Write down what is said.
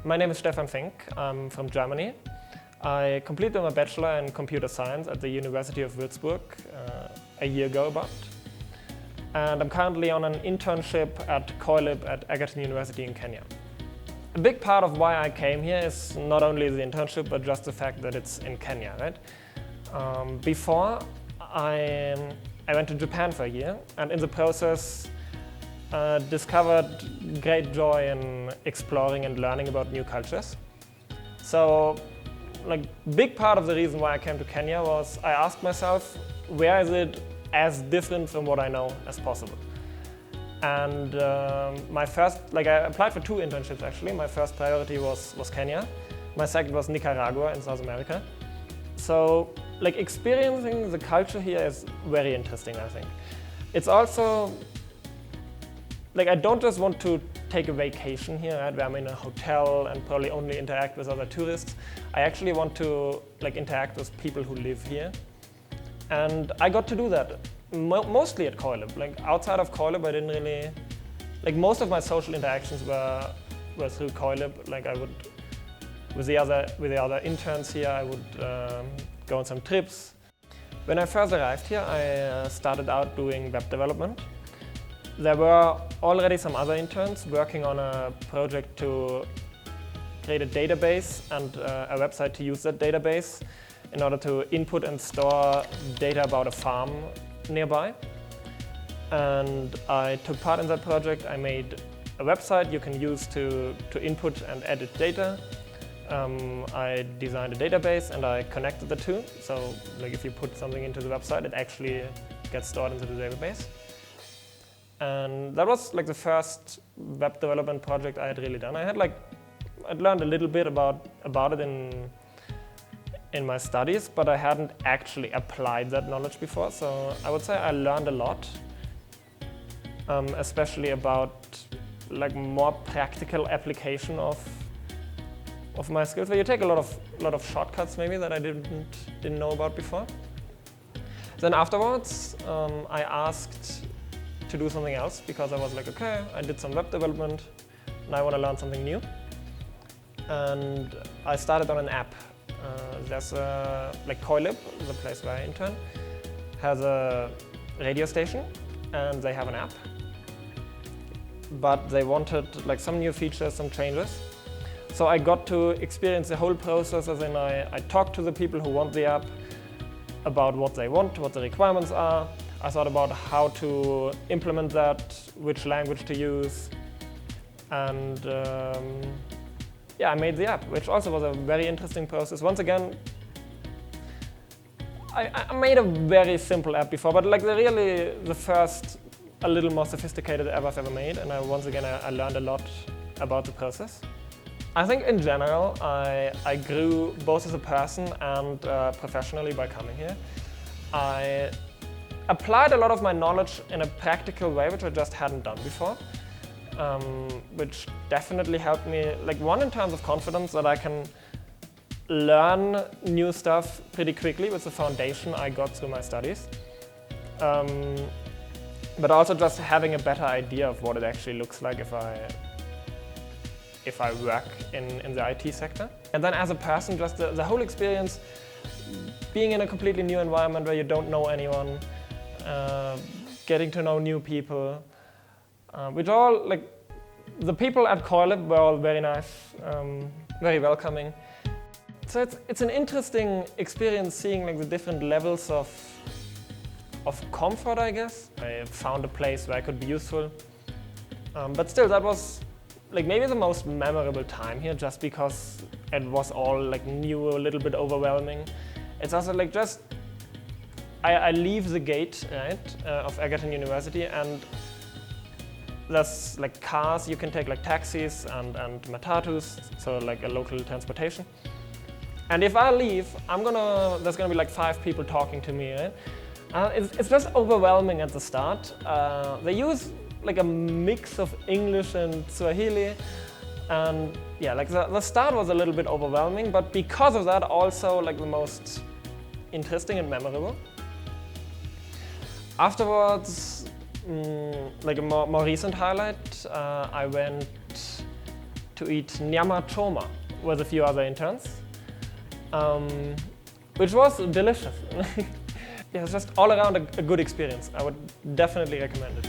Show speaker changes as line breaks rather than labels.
My name is Stefan Finckh. I'm from Germany. I completed my bachelor in computer science at the University of Würzburg a year ago about. And I'm currently on an internship at CoELIB-Egerton University in Kenya. A big part of why I came here is not only the internship, but just the fact that it's in Kenya, right? Before, I went to Japan for a year, and in the process discovered great joy in exploring and learning about new cultures. So, big part of the reason why I came to Kenya was I asked myself, where is it as different from what I know as possible? And I applied for 2 internships actually. My first priority was Kenya. My second was Nicaragua in South America. So, experiencing the culture here is very interesting, I think. It's also, I don't just want to take a vacation here, right, where I'm in a hotel and probably only interact with other tourists. I actually want to interact with people who live here. And I got to do that mostly at CoELIB. Outside of CoELIB, I didn't really, most of my social interactions were through CoELIB. With the other interns here, I would go on some trips. When I first arrived here, I started out doing web development. There were already some other interns working on a project to create a database and a website to use that database in order to input and store data about a farm nearby. And I took part in that project. I made a website you can use to input and edit data. I designed a database and I connected the two. So if you put something into the website, it actually gets stored into the database. And that was the first web development project I had really done. I'd learned a little bit about it in my studies, but I hadn't actually applied that knowledge before. So I would say I learned a lot, especially about more practical application of my skills. Where you take a lot of shortcuts maybe that I didn't know about before. Then afterwards, I asked to do something else because I was okay, I did some web development, and I want to learn something new. And I started on an app. There's CoELIB, the place where I intern, has a radio station and they have an app. But they wanted some new features, some changes. So I got to experience the whole process, as in I talked to the people who want the app about what they want, what the requirements are. I thought about how to implement that, which language to use, and I made the app, which also was a very interesting process. Once again, I made a very simple app before, but the first, a little more sophisticated app I've ever made, and once again I learned a lot about the process. I think in general I grew both as a person and professionally by coming here. I applied a lot of my knowledge in a practical way, which I just hadn't done before, which definitely helped me, one in terms of confidence that I can learn new stuff pretty quickly with the foundation I got through my studies, but also just having a better idea of what it actually looks like if I work in the IT sector. And then as a person, just the whole experience, being in a completely new environment where you don't know anyone, getting to know new people, which all, the people at CoELIB were all very nice, very welcoming. So it's an interesting experience seeing the different levels of comfort, I guess. I found a place where I could be useful, but still that was maybe the most memorable time here, just because it was all new, a little bit overwhelming. It's also I leave the gate, right, of Egerton University, and there's cars you can take, taxis and matatus, so a local transportation. And if I leave, there's gonna be 5 people talking to me, right? It's just overwhelming at the start. They use a mix of English and Swahili, and the start was a little bit overwhelming, but because of that also the most interesting and memorable. Afterwards, like a more recent highlight, I went to eat nyama choma with a few other interns, which was delicious. Yeah, it's just all around a good experience. I would definitely recommend it.